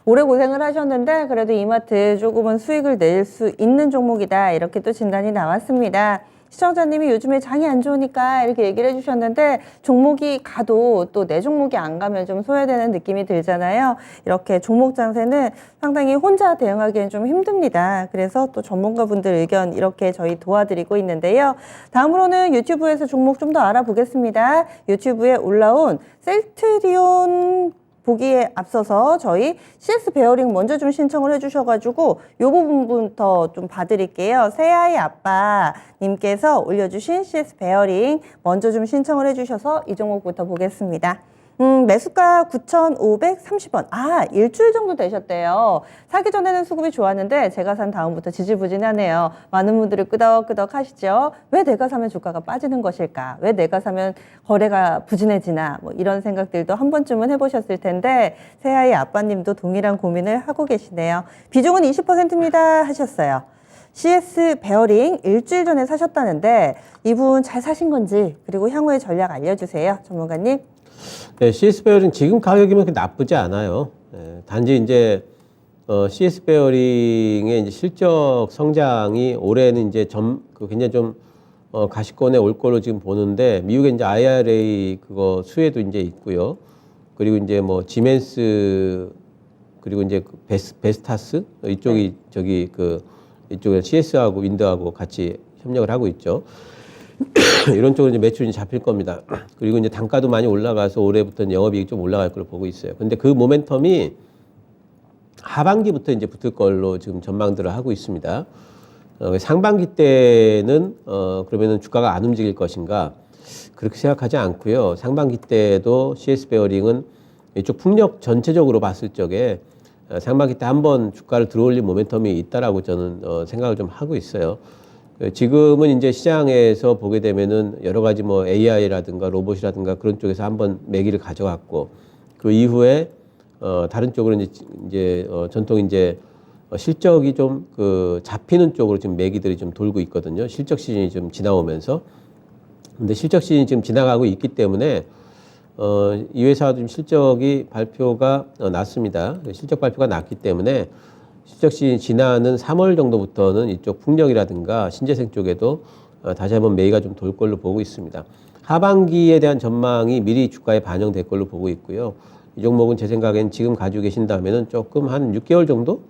오래 고생을 하셨는데 그래도 이마트 조금은 수익을 낼 수 있는 종목이다 이렇게 또 진단이 나왔습니다. 시청자님이 요즘에 장이 안 좋으니까 이렇게 얘기를 해주셨는데 종목이 가도 또 내 종목이 안 가면 좀 소외되는 느낌이 들잖아요. 이렇게 종목 장세는 상당히 혼자 대응하기엔 좀 힘듭니다. 그래서 또 전문가분들 의견 이렇게 저희 도와드리고 있는데요. 다음으로는 유튜브에서 종목 좀 더 알아보겠습니다. 유튜브에 올라온 셀트리온 보기에 앞서서 저희 CS 베어링 먼저 좀 신청을 해주셔가지고 요 부분부터 좀 봐드릴게요. 새아이 아빠님께서 올려주신 CS 베어링 먼저 좀 신청을 해주셔서 이 종목부터 보겠습니다. 매수가 9,530원. 아, 일주일 정도 되셨대요. 사기 전에는 수급이 좋았는데 제가 산 다음부터 지지부진하네요. 많은 분들이 끄덕끄덕 하시죠. 왜 내가 사면 주가가 빠지는 것일까? 왜 내가 사면 거래가 부진해지나? 뭐 이런 생각들도 한 번쯤은 해보셨을 텐데 새아이 아빠님도 동일한 고민을 하고 계시네요. 비중은 20%입니다 하셨어요. CS 베어링 일주일 전에 사셨다는데 이분 잘 사신 건지 그리고 향후의 전략 알려주세요. 전문가님. 네, CS 베어링 지금 가격이면 그렇게 나쁘지 않아요. 네, 단지 이제 CS 베어링의 이제 실적 성장이 올해는 이제 굉장히 좀 가시권에 올 거로 지금 보는데 미국의 이제 IRA 그거 수혜도 이제 있고요. 그리고 이제 뭐 지멘스 그리고 이제 베스타스 이쪽이 이쪽에 CS하고 윈드하고 같이 협력을 하고 있죠. 이런 쪽으로 이제 매출이 잡힐 겁니다. 그리고 이제 단가도 많이 올라가서 올해부터는 영업이익이 좀 올라갈 걸로 보고 있어요. 근데 그 모멘텀이 하반기부터 이제 붙을 걸로 지금 전망들을 하고 있습니다. 상반기 때는 그러면은 주가가 안 움직일 것인가? 그렇게 생각하지 않고요. 상반기 때도 CS 베어링은 이쪽 풍력 전체적으로 봤을 적에 상반기 때 한번 주가를 들어올린 모멘텀이 있다라고 저는 생각을 좀 하고 있어요. 지금은 이제 시장에서 보게 되면은 여러 가지 뭐 AI라든가 로봇이라든가 그런 쪽에서 한번 매기를 가져갔고 그 이후에 다른 쪽으로 이제 전통 이제 실적이 좀 잡히는 쪽으로 지금 매기들이 좀 돌고 있거든요. 실적 시즌이 좀 지나오면서. 근데 실적 시즌이 지금 지나가고 있기 때문에 이 회사도 지금 실적이 발표가 났습니다. 실적 발표가 났기 때문에 실적 시즌이 지나는 3월 정도부터는 이쪽 풍력이라든가 신재생 쪽에도 다시 한번 매기가 좀 돌 걸로 보고 있습니다. 하반기에 대한 전망이 미리 주가에 반영될 걸로 보고 있고요. 이 종목은 제 생각엔 지금 가지고 계신다면은 조금 한 6개월 정도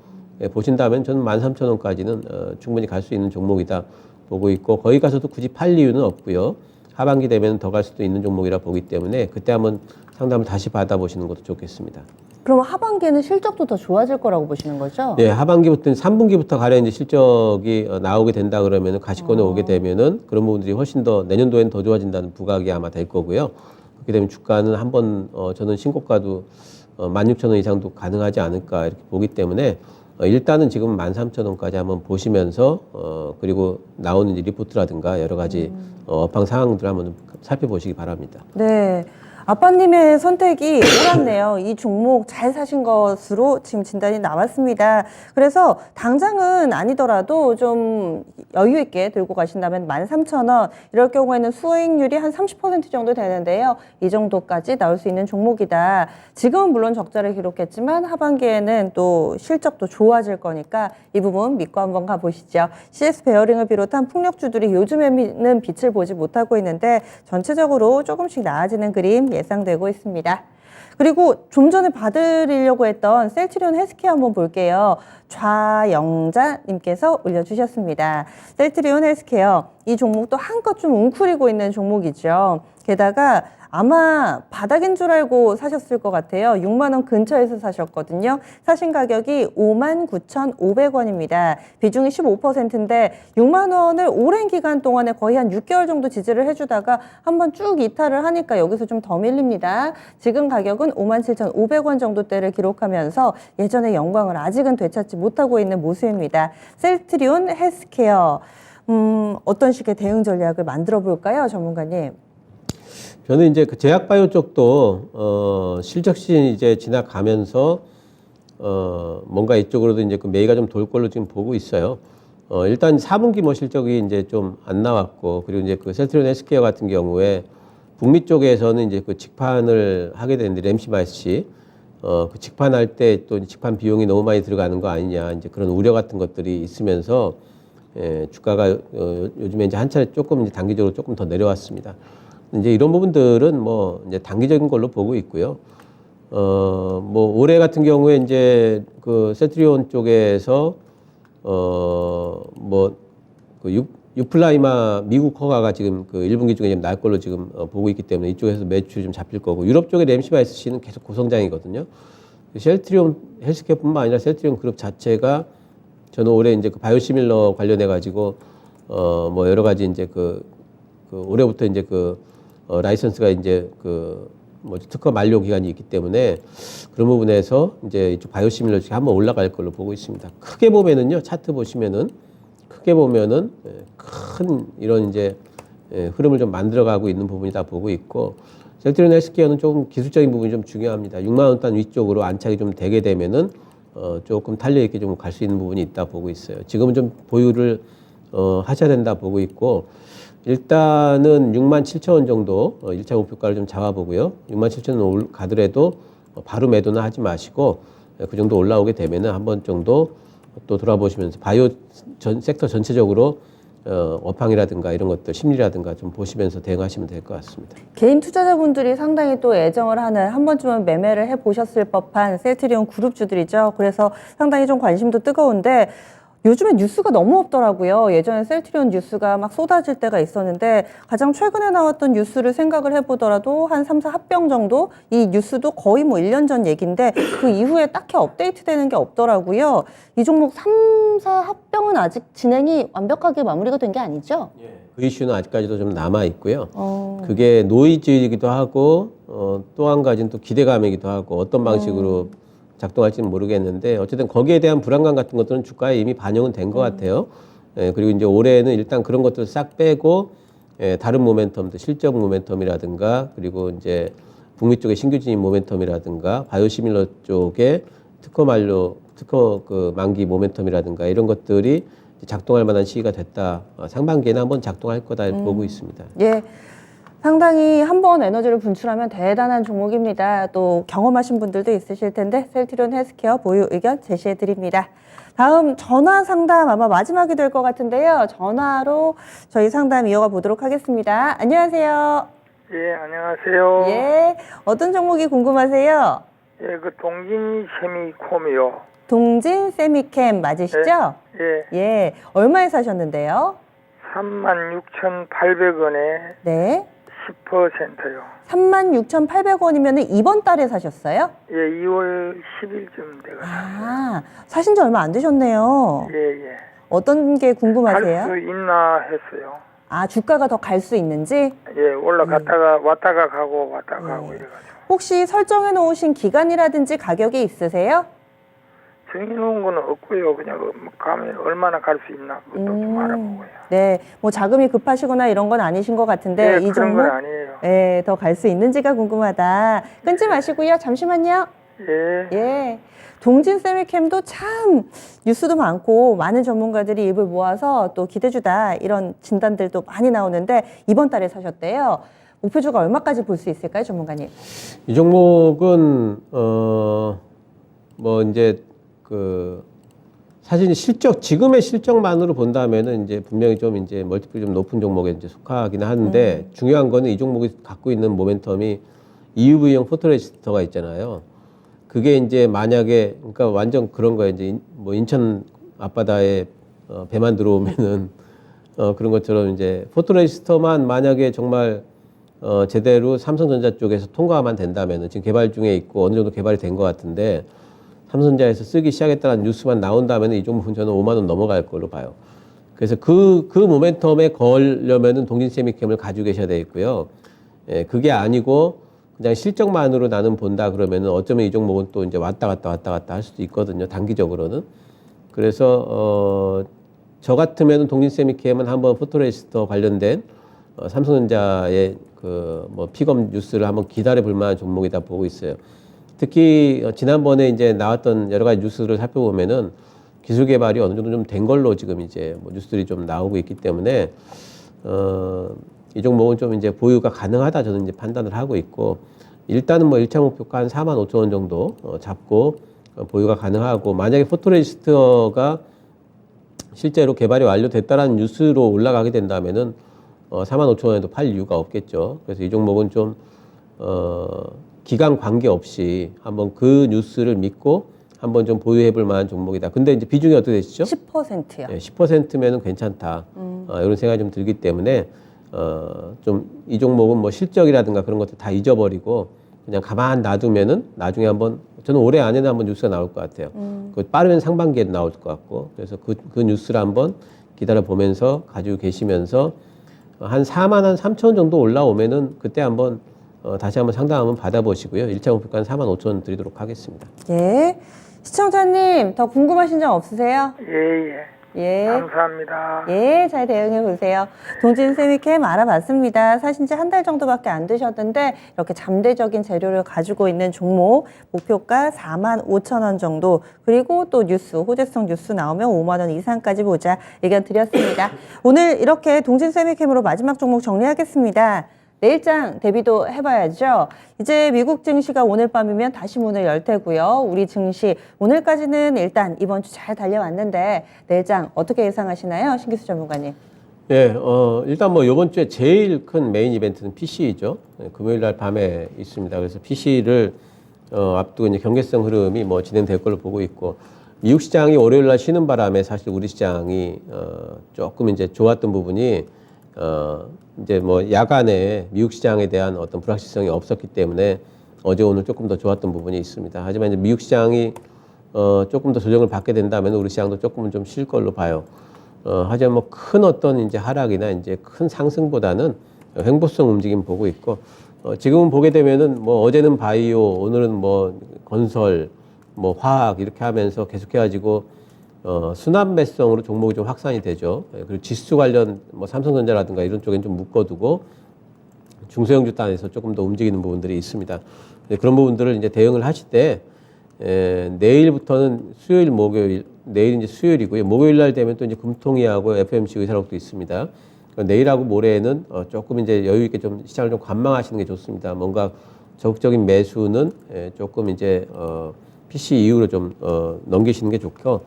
보신다면 저는 13,000원까지는 충분히 갈 수 있는 종목이다 보고 있고 거기 가서도 굳이 팔 이유는 없고요. 하반기 되면 더 갈 수도 있는 종목이라 보기 때문에 그때 한번 상담을 다시 받아보시는 것도 좋겠습니다. 그럼 하반기에는 실적도 더 좋아질 거라고 보시는 거죠? 네, 하반기부터는 3분기부터 가령 이제 실적이 나오게 된다 그러면은 가시권에 오게 되면은 그런 부분들이 훨씬 더 내년도에는 더 좋아진다는 부각이 아마 될 거고요. 그렇게 되면 주가는 한번 저는 신고가도 16,000원 이상도 가능하지 않을까 이렇게 보기 때문에 일단은 지금 13,000원까지 한번 보시면서 그리고 나오는 리포트라든가 여러 가지 업황 상황들 한번 살펴보시기 바랍니다. 네. 아빠님의 선택이 옳았네요. 이 종목 잘 사신 것으로 지금 진단이 나왔습니다. 그래서 당장은 아니더라도 좀 여유 있게 들고 가신다면 13,000원 이럴 경우에는 수익률이 한 30% 정도 되는데요. 이 정도까지 나올 수 있는 종목이다. 지금은 물론 적자를 기록했지만 하반기에는 또 실적도 좋아질 거니까 이 부분 믿고 한번 가보시죠. CS 베어링을 비롯한 풍력주들이 요즘에는 빛을 보지 못하고 있는데 전체적으로 조금씩 나아지는 그림 예상되고 있습니다. 그리고 좀 전에 봐드리려고 했던 셀트리온 헬스케어 한번 볼게요. 좌영자님께서 올려주셨습니다. 셀트리온 헬스케어 이 종목도 한껏 좀 웅크리고 있는 종목이죠. 게다가 아마 바닥인 줄 알고 사셨을 것 같아요. 6만 원 근처에서 사셨거든요. 사신 가격이 59,500원입니다. 비중이 15%인데 6만 원을 오랜 기간 동안에 거의 한 6개월 정도 지지를 해주다가 한번 쭉 이탈을 하니까 여기서 좀 더 밀립니다. 지금 가격은 57,500원 정도대를 기록하면서 예전의 영광을 아직은 되찾지 못하고 있는 모습입니다. 셀트리온 헬스케어. 어떤 식의 대응 전략을 만들어 볼까요, 전문가님? 저는 이제 그 제약바이오 쪽도 실적 시즌 이제 지나가면서 뭔가 이쪽으로도 이제 그 매기가 좀 돌 걸로 지금 보고 있어요. 일단 4분기 뭐 실적이 이제 좀 안 나왔고, 그리고 이제 그 셀트리온 헬스케어 같은 경우에 북미 쪽에서는 이제 그 직판을 하게 되는데, 램시마이씨 그 직판할 때 또 직판 비용이 너무 많이 들어가는 거 아니냐, 이제 그런 우려 같은 것들이 있으면서 주가가 요즘에 이제 한 차례 조금 이제 단기적으로 조금 더 내려왔습니다. 이제 이런 부분들은 뭐 이제 단기적인 걸로 보고 있고요. 뭐 올해 같은 경우에 이제 그 셀트리온 쪽에서 뭐 그 유플라이마 미국 허가가 지금 그 1분기 중에 지금 날 걸로 지금 보고 있기 때문에 이쪽에서 매출이 좀 잡힐 거고, 유럽 쪽의 램시마이스씨는 계속 고성장이거든요. 셀트리온 헬스케어뿐만 아니라 셀트리온 그룹 자체가 저는 올해 이제 그 바이오시밀러 관련해 가지고 뭐 여러 가지 이제 그 올해부터 이제 라이선스가 이제 특허 만료 기간이 있기 때문에 그런 부분에서 이제 이쪽 바이오시밀러 쪽에 한번 올라갈 걸로 보고 있습니다. 크게 보면은요, 차트 보시면은 크게 보면은 큰 이런 이제 흐름을 좀 만들어가고 있는 부분이다 보고 있고, 셀트리온 헬스케어는 조금 기술적인 부분이 좀 중요합니다. 6만 원단 위쪽으로 안착이 좀 되게 되면은 조금 탄력 있게 좀 갈 수 있는 부분이 있다 보고 있어요. 지금은 좀 보유를 하셔야 된다 보고 있고, 일단은 6만 7천 원 정도 1차 목표가를 좀 잡아보고요. 6만 7천 원 가더라도 바로 매도는 하지 마시고, 그 정도 올라오게 되면은 한 번 정도 또 돌아보시면서 바이오 섹터 전체적으로 업황이라든가 이런 것들, 심리라든가 좀 보시면서 대응하시면 될 것 같습니다. 개인 투자자분들이 상당히 또 애정을 하는, 한 번쯤은 매매를 해보셨을 법한 셀트리온 그룹주들이죠. 그래서 상당히 좀 관심도 뜨거운데, 요즘에 뉴스가 너무 없더라고요. 예전에 셀트리온 뉴스가 막 쏟아질 때가 있었는데, 가장 최근에 나왔던 뉴스를 생각을 해보더라도 한 3, 4 합병 정도? 이 뉴스도 거의 뭐 1년 전 얘기인데, 그 이후에 딱히 업데이트 되는 게 없더라고요. 이 종목 3, 4 합병은 아직 진행이 완벽하게 마무리가 된 게 아니죠? 그 이슈는 아직까지도 좀 남아 있고요. 그게 노이즈이기도 하고, 또 한 가지는 또 기대감이기도 하고, 어떤 방식으로 작동할지는 모르겠는데, 어쨌든 거기에 대한 불안감 같은 것들은 주가에 이미 반영은 된 것 같아요. 그리고 이제 올해는 일단 그런 것들을 싹 빼고, 다른 모멘텀들, 실적 모멘텀이라든가, 그리고 이제 북미 쪽의 신규 진입 모멘텀이라든가, 바이오시밀러 쪽의 특허 그 만기 모멘텀이라든가 이런 것들이 작동할 만한 시기가 됐다. 상반기에는 한번 작동할 거다 보고 있습니다. 예. 상당히 한번 에너지를 분출하면 대단한 종목입니다. 또 경험하신 분들도 있으실 텐데, 셀트리온 헬스케어 보유 의견 제시해 드립니다. 다음 전화 상담 아마 마지막이 될 것 같은데요. 전화로 저희 상담 이어가 보도록 하겠습니다. 안녕하세요. 예, 안녕하세요. 예. 어떤 종목이 궁금하세요? 예, 그 동진 세미콤이요. 동진 세미캠 맞으시죠? 예, 예. 얼마에 사셨는데요? 36,800원에 네. 10%요. 36,800원이면 이번 달에 사셨어요? 예, 2월 10일쯤 돼가지고. 아, 사신 지 얼마 안 되셨네요. 예, 예. 어떤 게 궁금하세요? 갈 수 있나 했어요. 아, 주가가 더 갈 수 있는지? 예, 올라갔다가 왔다가 가고 왔다가 가고 이래가지고. 혹시 설정해 놓으신 기간이라든지 가격이 있으세요? 정해놓은 거는 없고요. 그냥 가면 얼마나 갈 수 있나 그것도 좀 알아보고요. 네, 뭐 자금이 급하시거나 이런 건 아니신 것 같은데, 예, 이 그런 종목 건 아니에요. 네, 더 갈 수 있는지가 궁금하다. 끊지 마시고요. 잠시만요. 예. 예. 동진 세미캠도 참 뉴스도 많고 많은 전문가들이 입을 모아서 또 기대주다 이런 진단들도 많이 나오는데, 이번 달에 사셨대요. 목표주가 얼마까지 볼 수 있을까요, 전문가님? 이 종목은 뭐 이제 사실 지금의 실적만으로 본다면은 이제 분명히 좀 이제 멀티플이 좀 높은 종목에 이제 속하긴 하는데, 중요한 거는 이 종목이 갖고 있는 모멘텀이 EUV형 포토레지스터가 있잖아요. 그게 이제 만약에, 그러니까 완전 그런 거예요. 이제 뭐 인천 앞바다에 배만 들어오면은 그런 것처럼 이제 포토레지스터만 만약에 정말 제대로 삼성전자 쪽에서 통과만 된다면은, 지금 개발 중에 있고 어느 정도 개발이 된 것 같은데, 삼성전자에서 쓰기 시작했다는 뉴스만 나온다면 이 종목은 저는 5만 원 넘어갈 걸로 봐요. 그래서 그 모멘텀에 걸려면은 동진세미캠을 가지고 계셔야 되겠고요. 예, 그게 아니고 그냥 실적만으로 나는 본다 그러면은 어쩌면 이 종목은 또 이제 왔다 갔다 할 수도 있거든요. 단기적으로는. 그래서 저 같으면 동진세미캠은 한번 포토레지스터 관련된 삼성전자의 그 뭐 픽업 뉴스를 한번 기다려 볼 만한 종목이다 보고 있어요. 특히 지난번에 이제 나왔던 여러 가지 뉴스를 살펴보면은 기술 개발이 어느 정도 좀 된 걸로 지금 이제 뭐 뉴스들이 좀 나오고 있기 때문에 이 종목은 좀 이제 보유가 가능하다 저는 이제 판단을 하고 있고, 일단은 뭐 1차 목표가 한 45,000원 정도 잡고 보유가 가능하고, 만약에 포토레지스터가 실제로 개발이 완료됐다라는 뉴스로 올라가게 된다면은 45,000원에도 팔 이유가 없겠죠. 그래서 이 종목은 좀 기간 관계없이 한번 그 뉴스를 믿고 한번 좀 보유해 볼 만한 종목이다. 근데 이제 비중이 어떻게 되시죠? 10%요. 네, 10%면은 괜찮다. 이런 생각이 좀 들기 때문에 좀 이 종목은 뭐 실적이라든가 그런 것들 다 잊어버리고 그냥 가만 놔두면은 나중에 한번, 저는 올해 안에는 한번 뉴스가 나올 것 같아요. 그 빠르면 상반기에 나올 것 같고, 그래서 그 뉴스를 한번 기다려 보면서 가지고 계시면서 한 43,000원 정도 올라오면은 그때 한번 다시 한번 상담 한번 받아보시고요. 1차 목표가는 45,000원 드리도록 하겠습니다. 예. 시청자님, 더 궁금하신 점 없으세요? 예. 예. 감사합니다. 예, 잘 대응해 보세요. 동진세미캠 알아봤습니다. 사신 지 한 달 정도밖에 안 되셨는데 이렇게 잠재적인 재료를 가지고 있는 종목, 목표가 45,000원 정도, 그리고 또 뉴스, 호재성 뉴스 나오면 5만 원 이상까지 보자 의견 드렸습니다. 오늘 이렇게 동진세미캠으로 마지막 종목 정리하겠습니다. 내일장 대비도 해봐야죠. 이제 미국 증시가 오늘 밤이면 다시 문을 열 테고요. 우리 증시 오늘까지는 일단 이번 주 잘 달려왔는데 내일장 어떻게 예상하시나요? 신기수 전문가님. 네, 일단 뭐 이번 주에 제일 큰 메인 이벤트는 PC이죠. 네, 금요일 날 밤에 있습니다. 그래서 PC를 앞두고 이제 경계성 흐름이 뭐 진행될 걸로 보고 있고, 미국 시장이 월요일 날 쉬는 바람에 사실 우리 시장이 조금 이제 좋았던 부분이 이제 뭐 야간에 미국 시장에 대한 어떤 불확실성이 없었기 때문에 어제 오늘 조금 더 좋았던 부분이 있습니다. 하지만 이제 미국 시장이 조금 더 조정을 받게 된다면 우리 시장도 조금은 좀 쉴 걸로 봐요. 하지만 뭐 큰 어떤 이제 하락이나 이제 큰 상승보다는 횡보성 움직임 보고 있고, 지금은 보게 되면은 뭐 어제는 바이오, 오늘은 뭐 건설, 뭐 화학 이렇게 하면서 계속해가지고 순환 매수성으로 종목이 좀 확산이 되죠. 그리고 지수 관련 뭐 삼성전자라든가 이런 쪽엔 좀 묶어두고 중소형주 단에서 조금 더 움직이는 부분들이 있습니다. 그런 부분들을 이제 대응을 하실 때 내일부터는 수요일, 목요일, 내일 이제 수요일이고요. 목요일 날 되면 또 이제 금통위하고 FOMC 의사록도 있습니다. 내일하고 모레는 조금 이제 여유 있게 좀 시장을 좀 관망하시는 게 좋습니다. 뭔가 적극적인 매수는 조금 이제 PC 이후로 좀 넘기시는 게 좋고.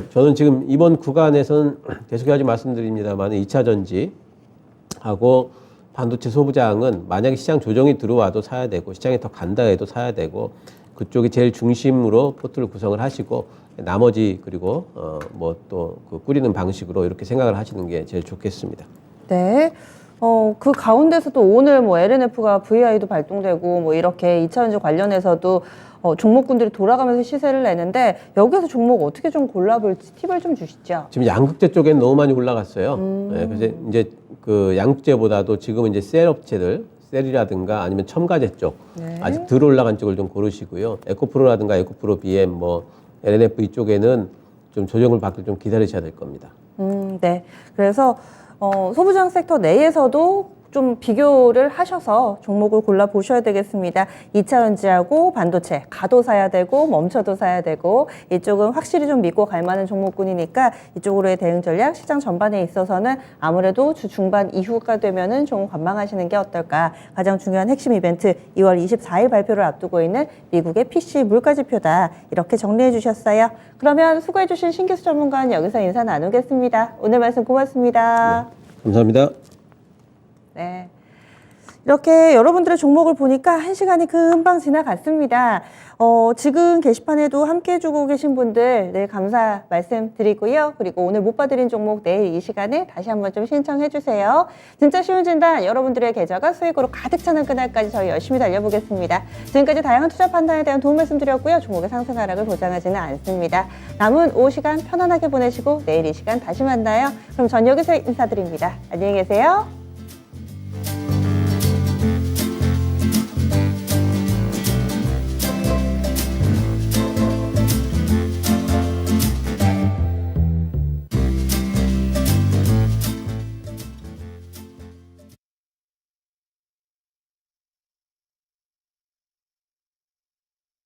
저는 지금 이번 구간에서는 계속해서 말씀드립니다만 2차 전지하고 반도체 소부장은 만약에 시장 조정이 들어와도 사야 되고, 시장이 더 간다 해도 사야 되고, 그쪽이 제일 중심으로 포트를 구성을 하시고, 나머지 그리고 뭐 또 그 꾸리는 방식으로 이렇게 생각을 하시는 게 제일 좋겠습니다. 네. 그 가운데서도 오늘 뭐 LNF가 VI도 발동되고 뭐 이렇게 2차 전지 관련해서도 종목군들이 돌아가면서 시세를 내는데, 여기서 종목 어떻게 좀 골라볼지 팁을 좀 주시죠. 지금 양극재 쪽엔 너무 많이 올라갔어요. 네, 그래서 이제 그 양극재보다도 지금은 이제 셀 업체들, 셀이라든가 아니면 첨가제 쪽, 네. 아직 덜 올라간 쪽을 좀 고르시고요. 에코프로라든가 에코프로 BM, 뭐 LNF 이쪽에는 좀 조정을 받길 좀 기다리셔야 될 겁니다. 네. 그래서 소부장 섹터 내에서도 좀 비교를 하셔서 종목을 골라보셔야 되겠습니다. 2차 전지하고 반도체 가도 사야 되고 멈춰도 사야 되고, 이쪽은 확실히 좀 믿고 갈 만한 종목군이니까 이쪽으로의 대응 전략, 시장 전반에 있어서는 아무래도 주 중반 이후가 되면은 좀 관망하시는 게 어떨까. 가장 중요한 핵심 이벤트 2월 24일 발표를 앞두고 있는 미국의 PC 물가지표다. 이렇게 정리해 주셨어요. 그러면 수고해 주신 신기수 전문가는 여기서 인사 나누겠습니다. 오늘 말씀 고맙습니다. 네, 감사합니다. 네. 이렇게 여러분들의 종목을 보니까 1시간이 금방 지나갔습니다. 지금 게시판에도 함께 해주고 계신 분들 늘 감사 말씀드리고요. 그리고 오늘 못 봐드린 종목 내일 이 시간에 다시 한번 좀 신청해주세요. 진짜 쉬운 진단, 여러분들의 계좌가 수익으로 가득 차는 그날까지 저희 열심히 달려보겠습니다. 지금까지 다양한 투자 판단에 대한 도움 말씀드렸고요. 종목의 상승 하락을 보장하지는 않습니다. 남은 오후 시간 편안하게 보내시고 내일 이 시간 다시 만나요. 그럼 전 여기서 인사드립니다. 안녕히 계세요.